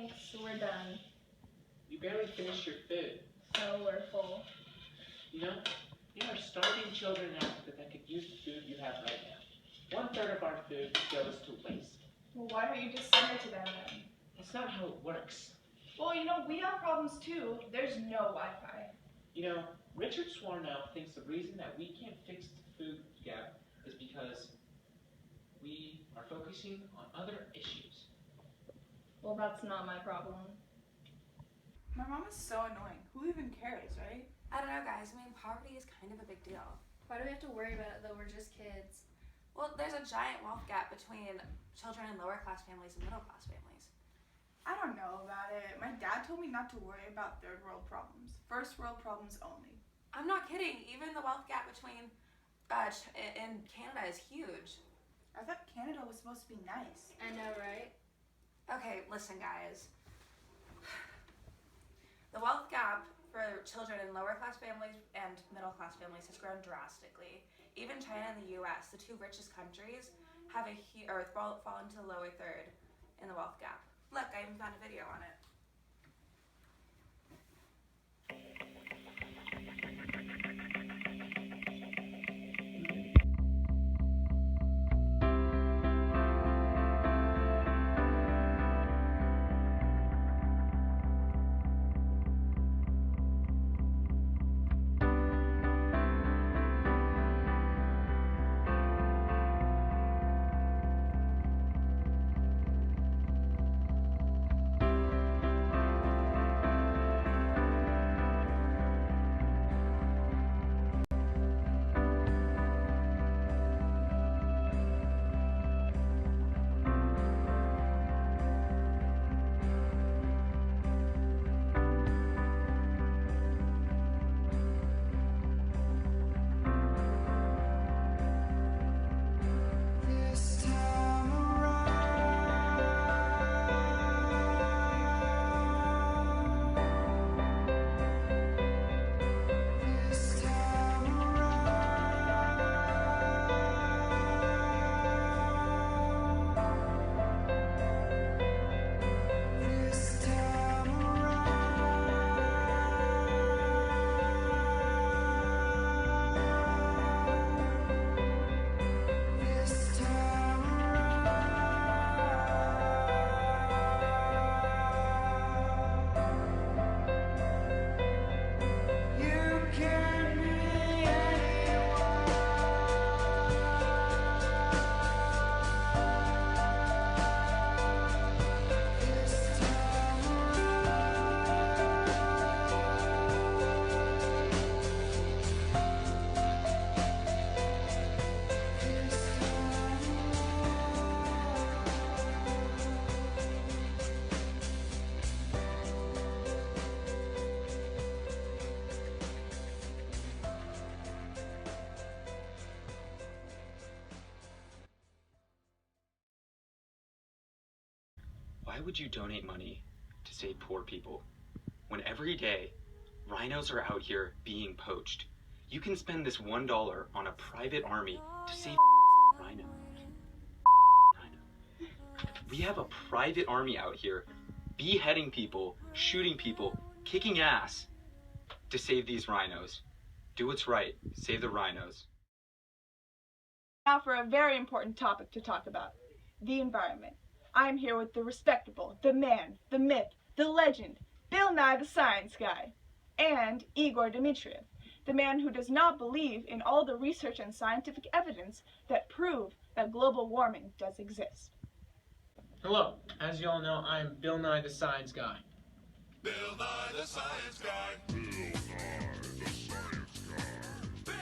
Thanks, we're done. You barely finished your food. So we're full. You know, there are starving children in Africa that could use the food you have right now. 1/3 of our food goes to waste. Well, why don't you just send it to them then? That's not how it works. Well, you know, we have problems too. There's no Wi-Fi. You know, Richard Swarnow thinks the reason that we can't fix the food gap is because we are focusing on other issues. Well, that's not my problem. My mom is so annoying. Who even cares, right? I don't know, guys. I mean, poverty is kind of a big deal. Why do we have to worry about it though? We're just kids. Well, there's a giant wealth gap between children in lower class families and middle class families. I don't know about it. My dad told me not to worry about third world problems. First world problems only. I'm not kidding. Even the wealth gap between in Canada is huge. I thought Canada was supposed to be nice. I know, right? Okay, listen, guys. The wealth gap for children in lower class families and middle class families has grown drastically. Even China and the US, the two richest countries, have fall into the lower third in the wealth gap. Look, I even found a video on it. Why would you donate money to save poor people when every day rhinos are out here being poached? You can spend this $1 on a private army to save rhino. We have a private army out here beheading people, shooting people, kicking ass to save these rhinos. Do what's right. Save the rhinos. Now for a very important topic to talk about, the environment. I am here with the respectable, the man, the myth, the legend, Bill Nye the Science Guy, and Igor Dmitriev, the man who does not believe in all the research and scientific evidence that prove that global warming does exist. Hello, as you all know, I am Bill Nye the Science Guy. Bill Nye the Science Guy. Bill Nye the Science Guy.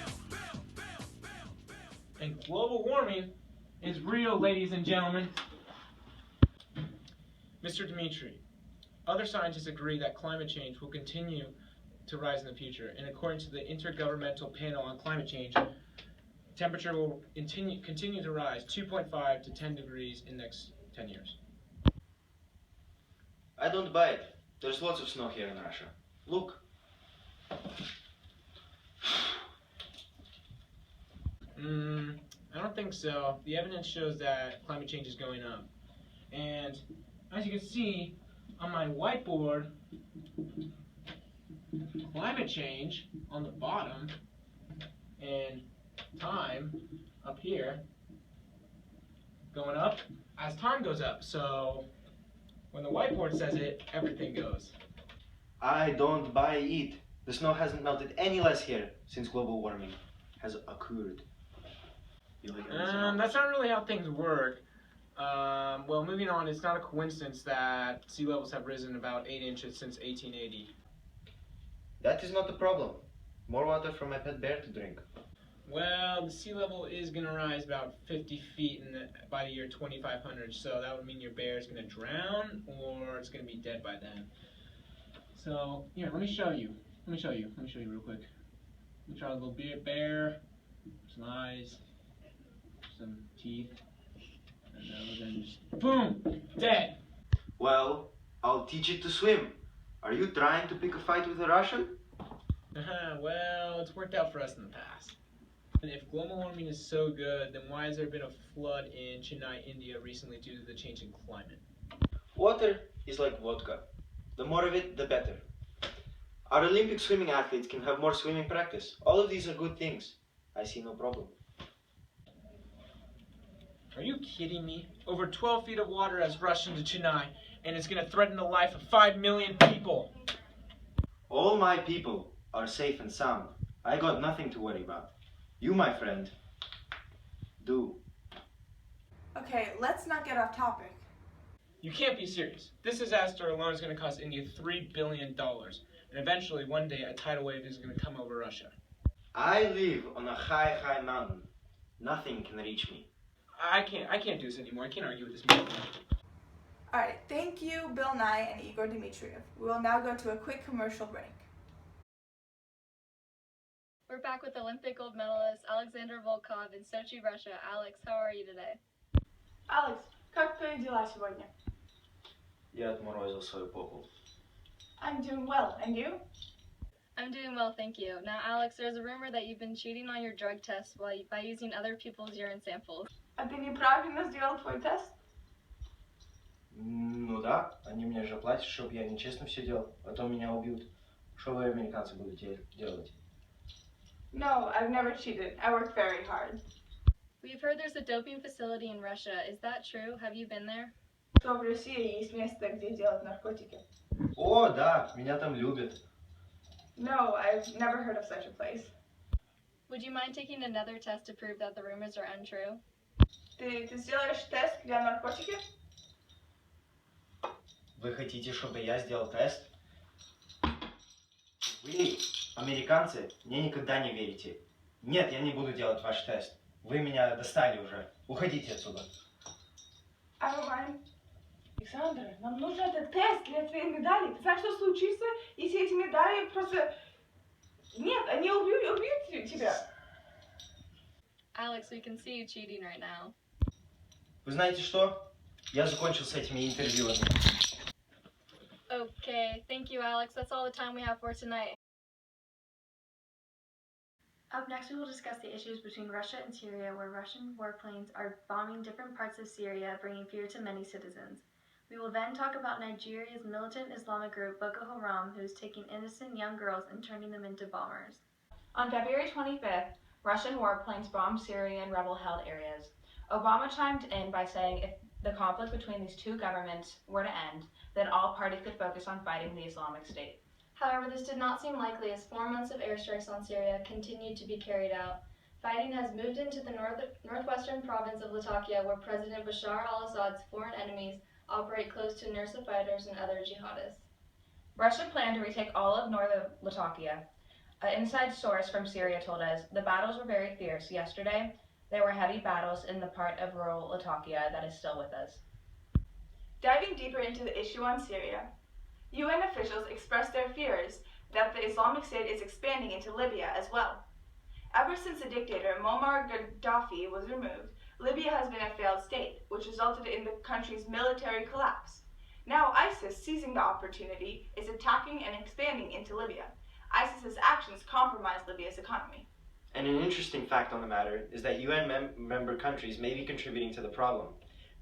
Bill. And global warming is real, ladies and gentlemen. Mr. Dmitri, other scientists agree that climate change will continue to rise in the future, and according to the Intergovernmental Panel on Climate Change, temperature will continue to rise 2.5 to 10 degrees in the next 10 years. I don't buy it. There's lots of snow here in Russia. Look. I don't think so. The evidence shows that climate change is going up. And as you can see, on my whiteboard climate change on the bottom and time up here going up as time goes up. So when the whiteboard says it, everything goes. I don't buy it. The snow hasn't melted any less here since global warming has occurred. You like That's not really how things work. Well, moving on, it's not a coincidence that sea levels have risen about 8 inches since 1880. That is not the problem. More water for my pet bear to drink. Well, the sea level is going to rise about 50 feet by the year 2500, so that would mean your bear is going to drown or it's going to be dead by then. So, here, let me show you. Let me show you real quick. Let me draw a little bear, some eyes, some teeth, and then just boom, dead. Well, I'll teach it to swim. Are you trying to pick a fight with a Russian? Well, it's worked out for us in the past. And if global warming is so good, then why has there been a flood in Chennai, India recently due to the change in climate? Water is like vodka. The more of it, the better. Our Olympic swimming athletes can have more swimming practice. All of these are good things. I see no problem. Are you kidding me? Over 12 feet of water has rushed into Chennai, and it's going to threaten the life of 5 million people. All my people are safe and sound. I got nothing to worry about. You, my friend, do. Okay, let's not get off topic. You can't be serious. This disaster alone is going to cost India $3 billion, and eventually, one day, a tidal wave is going to come over Russia. I live on a high, high mountain. Nothing can reach me. I can't do this anymore. I can't argue with this man. Alright, thank you, Bill Nye and Igor Dmitriev. We will now go to a quick commercial break. We're back with Olympic gold medalist Alexander Volkov in Sochi, Russia. Alex, how are you today? Alex, как твои дела сегодня? Я отморозил свою попу. I'm doing well, and you? I'm doing well, thank you. Now, Alex, there's a rumor that you've been cheating on your drug tests by using other people's urine samples. А ты неправильно сделал твой тест? Ну да, они мне же платят, чтобы я нечестно все делал. Потом меня убьют. Что вы, американцы, будете делать? No, I've never cheated. I work very hard. We've heard there's a doping facility in Russia. Is that true? Have you been there? Что в России есть место, где делают наркотики? О, да, меня там любят. No, I've never heard of such a place. Would you mind taking another test to prove that the rumors are untrue? Ты сделаешь тест для наркотики? Вы хотите, чтобы я сделал тест? Вы, американцы, мне никогда не верите. Нет, я не буду делать ваш тест. Вы меня достали уже. Уходите отсюда. I don't mind. Александр, нам нужен этот тест для твоей медали. Ты знаешь, что случится, если эти медали просто... Нет, они убьют тебя. Alex, we can see you cheating right now. Вы знаете что? Я закончил с этими интервьюами. Okay, thank you, Alex. That's all the time we have for tonight. Up next, we will discuss the issues between Russia and Syria, where Russian warplanes are bombing different parts of Syria, bringing fear to many citizens. We will then talk about Nigeria's militant Islamic group Boko Haram, who is taking innocent young girls and turning them into bombers. On February 25th, Russian warplanes bombed Syrian rebel-held areas. Obama chimed in by saying if the conflict between these two governments were to end, then all parties could focus on fighting the Islamic State. However, this did not seem likely as 4 months of airstrikes on Syria continued to be carried out. Fighting has moved into the northwestern province of Latakia, where President Bashar al-Assad's foreign enemies operate close to Nusra fighters and other jihadists. Russia planned to retake all of northern Latakia. An inside source from Syria told us the battles were very fierce. Yesterday, there were heavy battles in the part of rural Latakia that is still with us. Diving deeper into the issue on Syria, UN officials expressed their fears that the Islamic State is expanding into Libya as well. Ever since the dictator Muammar Gaddafi was removed, Libya has been a failed state, which resulted in the country's military collapse. Now ISIS, seizing the opportunity, is attacking and expanding into Libya. ISIS's actions compromise Libya's economy. And an interesting fact on the matter is that UN member countries may be contributing to the problem.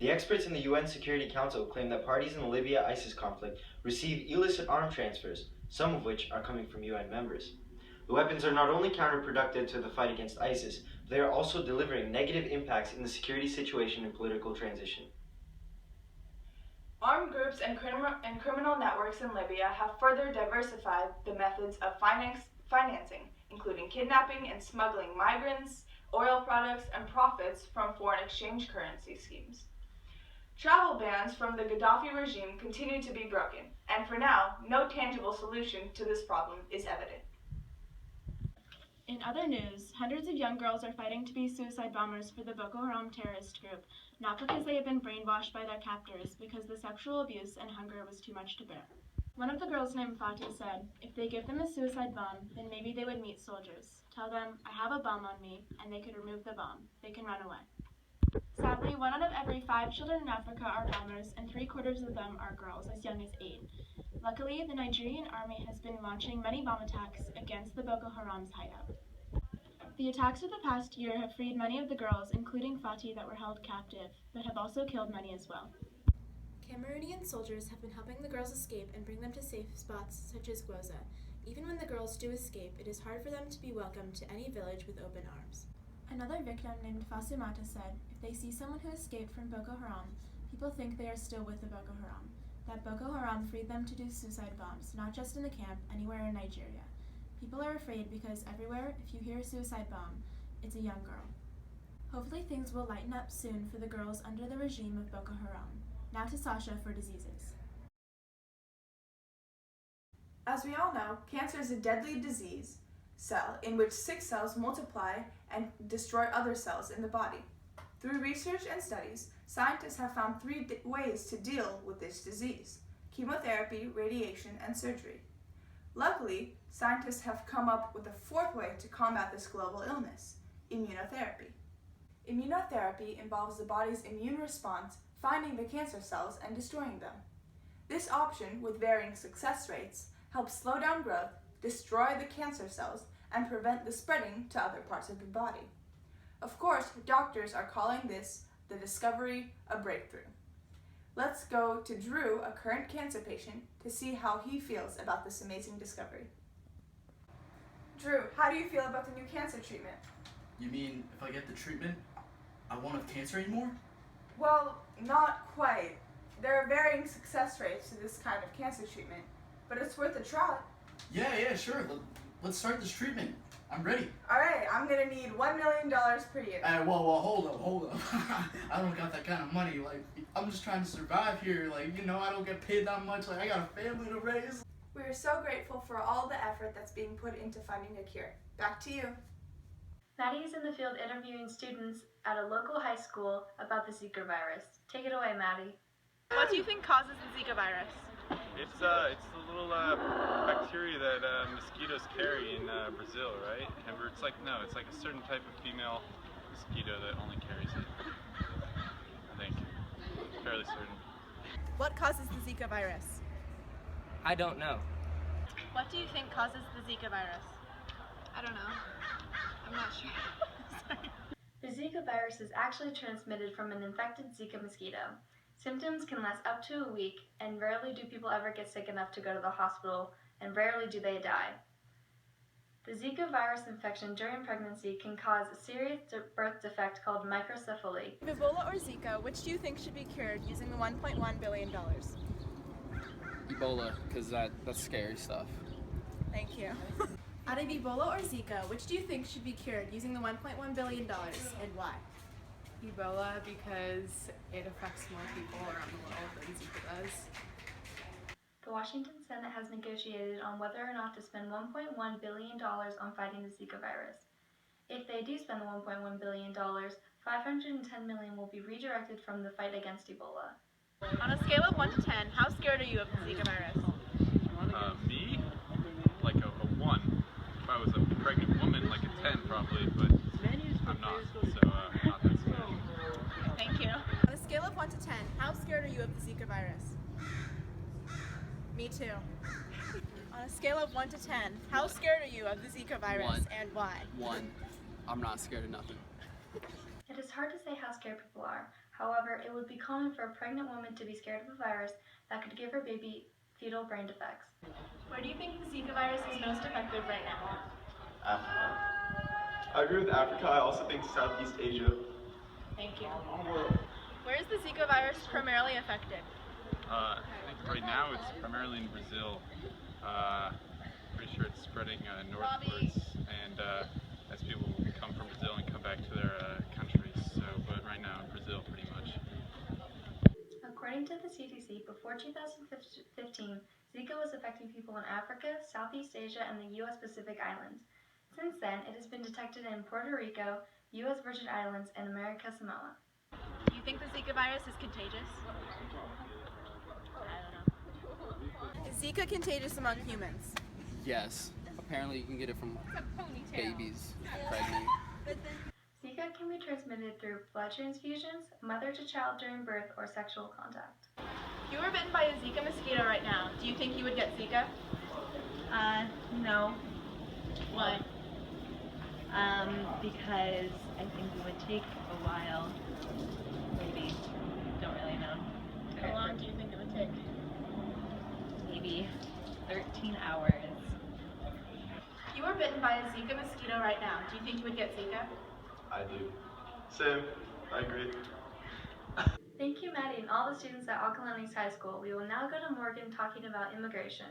The experts in the UN Security Council claim that parties in the Libya-ISIS conflict receive illicit arm transfers, some of which are coming from UN members. The weapons are not only counterproductive to the fight against ISIS, but they are also delivering negative impacts in the security situation and political transition. Armed groups and criminal networks in Libya have further diversified the methods of financing, including kidnapping and smuggling migrants, oil products, and profits from foreign exchange currency schemes. Travel bans from the Gaddafi regime continue to be broken, and for now, no tangible solution to this problem is evident. In other news, hundreds of young girls are fighting to be suicide bombers for the Boko Haram terrorist group, not because they have been brainwashed by their captors, because the sexual abuse and hunger was too much to bear. One of the girls named Fatih said, if they give them a suicide bomb, then maybe they would meet soldiers. Tell them, I have a bomb on me, and they could remove the bomb. They can run away. Sadly, 1 out of every 5 children in Africa are bombers, and 3/4 of them are girls as young as 8. Luckily, the Nigerian army has been launching many bomb attacks against the Boko Haram's hideout. The attacks of the past year have freed many of the girls, including Fatih, that were held captive, but have also killed many as well. Cameroonian soldiers have been helping the girls escape and bring them to safe spots such as Gwoza. Even when the girls do escape, it is hard for them to be welcomed to any village with open arms. Another victim named Fasumata said, if they see someone who escaped from Boko Haram, people think they are still with the Boko Haram. That Boko Haram freed them to do suicide bombs, not just in the camp, anywhere in Nigeria. People are afraid because everywhere, if you hear a suicide bomb, it's a young girl. Hopefully things will lighten up soon for the girls under the regime of Boko Haram. Now to Sasha for diseases. As we all know, cancer is a deadly disease cell in which sick cells multiply and destroy other cells in the body. Through research and studies, scientists have found 3 ways to deal with this disease: chemotherapy, radiation, and surgery. Luckily, scientists have come up with a 4th way to combat this global illness: immunotherapy. Immunotherapy involves the body's immune response finding the cancer cells and destroying them. This option, with varying success rates, helps slow down growth, destroy the cancer cells, and prevent the spreading to other parts of the body. Of course, doctors are calling this the discovery, a breakthrough. Let's go to Drew, a current cancer patient, to see how he feels about this amazing discovery. Drew, how do you feel about the new cancer treatment? You mean if I get the treatment, I won't have cancer anymore? Well, not quite. There are varying success rates to this kind of cancer treatment, but it's worth a try. Yeah, sure. Let's start this treatment. I'm ready. Alright, I'm gonna need $1 million per year. Well, hold up. I don't got that kind of money. Like, I'm just trying to survive here. Like, I don't get paid that much. Like, I got a family to raise. We are so grateful for all the effort that's being put into finding a cure. Back to you. Maddie is in the field interviewing students at a local high school about the Zika virus. Take it away, Maddie. What do you think causes the Zika virus? It's the little bacteria that mosquitoes carry in Brazil, right? And it's like a certain type of female mosquito that only carries it. I think. Fairly certain. What causes the Zika virus? I don't know. What do you think causes the Zika virus? I don't know. I'm not sure. Sorry. The Zika virus is actually transmitted from an infected Zika mosquito. Symptoms can last up to a week, and rarely do people ever get sick enough to go to the hospital, and rarely do they die. The Zika virus infection during pregnancy can cause a serious birth defect called microcephaly. Ebola or Zika, which do you think should be cured using the $1.1 billion? Ebola, because that's scary stuff. Thank you. Out of Ebola or Zika, which do you think should be cured using the $1.1 billion, and why? Ebola, because it affects more people around the world than Zika does. The Washington Senate has negotiated on whether or not to spend $1.1 billion on fighting the Zika virus. If they do spend the $1.1 billion, $510 million will be redirected from the fight against Ebola. On a scale of 1 to 10, how scared are you of the Zika virus? Me? Like a 1. If I was a pregnant woman, like a 10 probably, but I'm not, so not that scared. Thank you. On a scale of 1 to 10, how scared are you of the Zika virus? Me too. On a scale of 1 to 10, how scared are you of the Zika virus, 1. and why? 1. I'm not scared of nothing. It is hard to say how scared people are. However, it would be common for a pregnant woman to be scared of a virus that could give her baby fetal brain defects. Where do you think the Zika virus is most effective right now? Africa. I agree with Africa. I also think Southeast Asia. Thank you. Where is the Zika virus primarily effective? I think right now it's primarily in Brazil. Pretty sure it's spreading northwards, and as people come from Brazil and come back to their countries. So, but right now in Brazil, pretty much. According to the CDC, before 2015, Zika was affecting people in Africa, Southeast Asia, and the U.S. Pacific Islands. Since then, it has been detected in Puerto Rico, U.S. Virgin Islands, and America Samoa. Do you think the Zika virus is contagious? I don't know. Is Zika contagious among humans? Yes. Apparently you can get it from babies, pregnant. Zika can be transmitted through blood transfusions, mother to child during birth, or sexual contact. If you were bitten by a Zika mosquito right now, do you think you would get Zika? No, Why? because I think it would take a while. Maybe. Don't really know. How long do you think it would take? Maybe 13 hours. If you were bitten by a Zika mosquito right now, do you think you would get Zika? I do. Same. I agree. Thank you, Maddie, and all the students at Okalani's High School. We will now go to Morgan talking about immigration.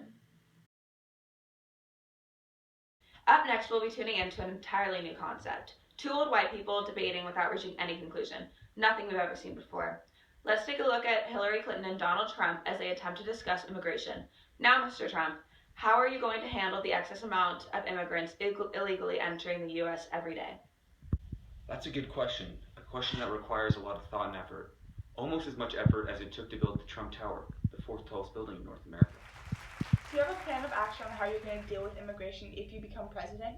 Up next, we'll be tuning into an entirely new concept. Two old white people debating without reaching any conclusion. Nothing we've ever seen before. Let's take a look at Hillary Clinton and Donald Trump as they attempt to discuss immigration. Now, Mr. Trump, how are you going to handle the excess amount of immigrants illegally entering the U.S. every day? That's a good question. A question that requires a lot of thought and effort. Almost as much effort as it took to build the Trump Tower, the fourth tallest building in North America. Do you have a plan of action on how you're going to deal with immigration if you become president?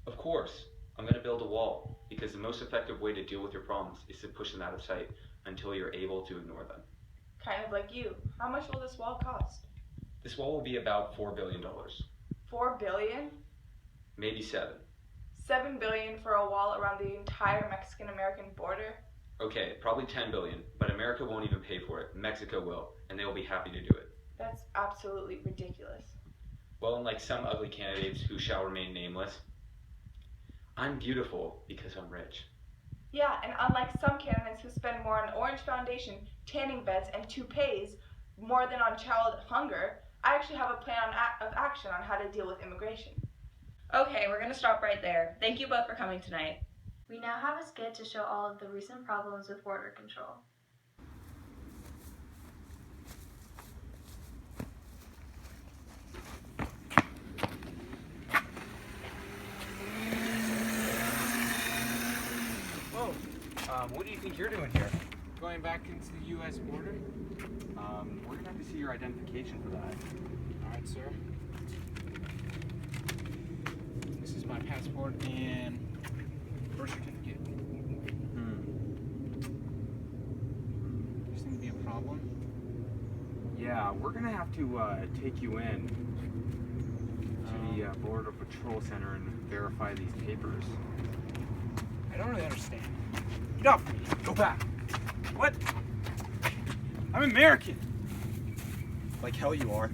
Of course. I'm going to build a wall, because the most effective way to deal with your problems is to push them out of sight until you're able to ignore them. Kind of like you. How much will this wall cost? This wall will be about $4 billion. $4 billion? Maybe 7. $7 billion for a wall around the entire Mexican-American border? Okay, probably 10 billion, but America won't even pay for it. Mexico will, and they will be happy to do it. That's absolutely ridiculous. Well, unlike some ugly candidates who shall remain nameless, I'm beautiful because I'm rich. Yeah, and unlike some candidates who spend more on orange foundation, tanning beds, and toupees more than on child hunger, I actually have a plan of action on how to deal with immigration. Okay, we're going to stop right there. Thank you both for coming tonight. We now have a skit to show all of the recent problems with border control. Whoa, what do you think you're doing here? Going back into the U.S. border? We're gonna have to see your identification for that. All right, sir. This is my passport and birth certificate. Seems to be a problem. Yeah, we're gonna have to take you in to the Border Patrol Center and verify these papers. I don't really understand. Get off me. Go back. What? I'm American. Like hell you are.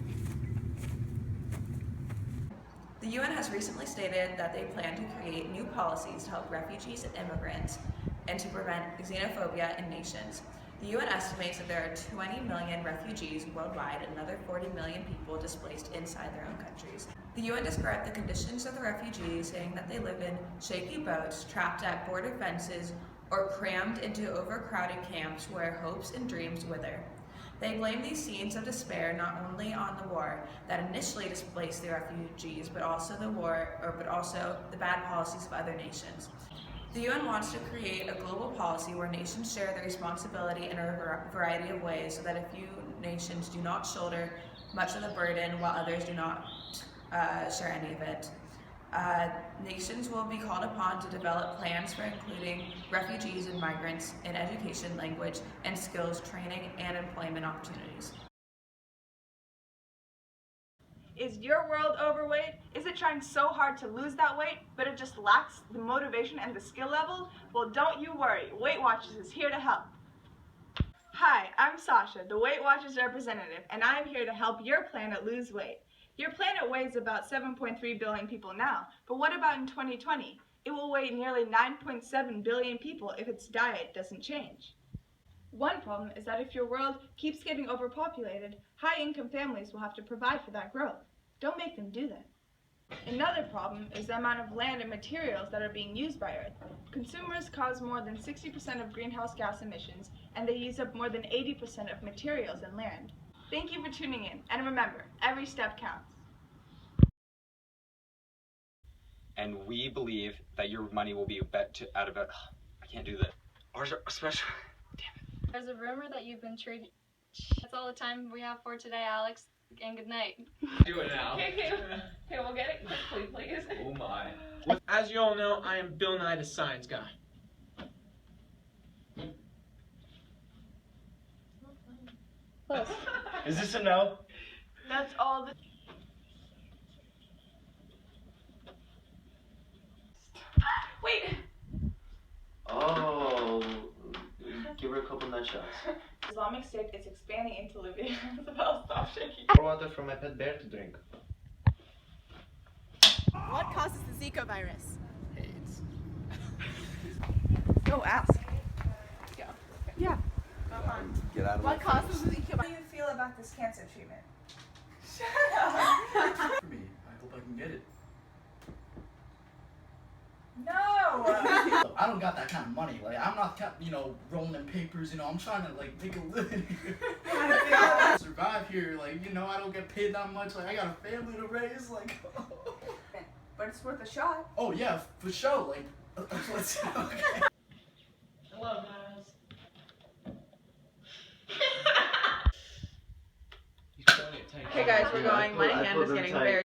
The UN has recently stated that they plan to create new policies to help refugees and immigrants and to prevent xenophobia in nations. The UN estimates that there are 20 million refugees worldwide and another 40 million people displaced inside their own countries. The UN described the conditions of the refugees, saying that they live in shaky boats, trapped at border fences, or crammed into overcrowded camps where hopes and dreams wither. They blame these scenes of despair not only on the war that initially displaced the refugees, but also the bad policies of other nations. The UN wants to create a global policy where nations share their responsibility in a variety of ways so that a few nations do not shoulder much of the burden while others do not share any of it. Nations will be called upon to develop plans for including refugees and migrants in education, language, and skills training and employment opportunities. Is your world overweight? Is it trying so hard to lose that weight, but it just lacks the motivation and the skill level? Well, don't you worry. Weight Watchers is here to help. Hi, I'm Sasha, the Weight Watchers representative, and I'm here to help your planet lose weight. Your planet weighs about 7.3 billion people now, but what about in 2020? It will weigh nearly 9.7 billion people if its diet doesn't change. One problem is that if your world keeps getting overpopulated, high-income families will have to provide for that growth. Don't make them do that. Another problem is the amount of land and materials that are being used by Earth. Consumers cause more than 60% of greenhouse gas emissions, and they use up more than 80% of materials and land. Thank you for tuning in, and remember, every step counts. And we believe that your money will be out of it. I can't do that. Ours are special. There's a rumor that you've been treated. That's all the time we have for today, Alex. And good night. Do it now. Okay, we'll get it quickly, please. Oh my. As you all know, I am Bill Nye the Science Guy. Close. Is this a no? That's all the... Wait! Oh, give her a couple nut shots. Islamic State is expanding into Libya. Isabel, stop shaking. Pour water for my pet bear to drink. What causes the Zika virus? AIDS. Go ask. Go. Yeah. Get out of What causes the Zika How virus? do you feel about this cancer treatment? For me, I hope I can get it. No! I don't got that kind of money. Like, I'm not, rolling in papers. I'm trying to make a living here. Survive here. I don't get paid that much. I got a family to raise. But it's worth a shot. Oh yeah, for sure. Let's. Okay. Hello, guys. Okay guys, we're going. My hand is getting very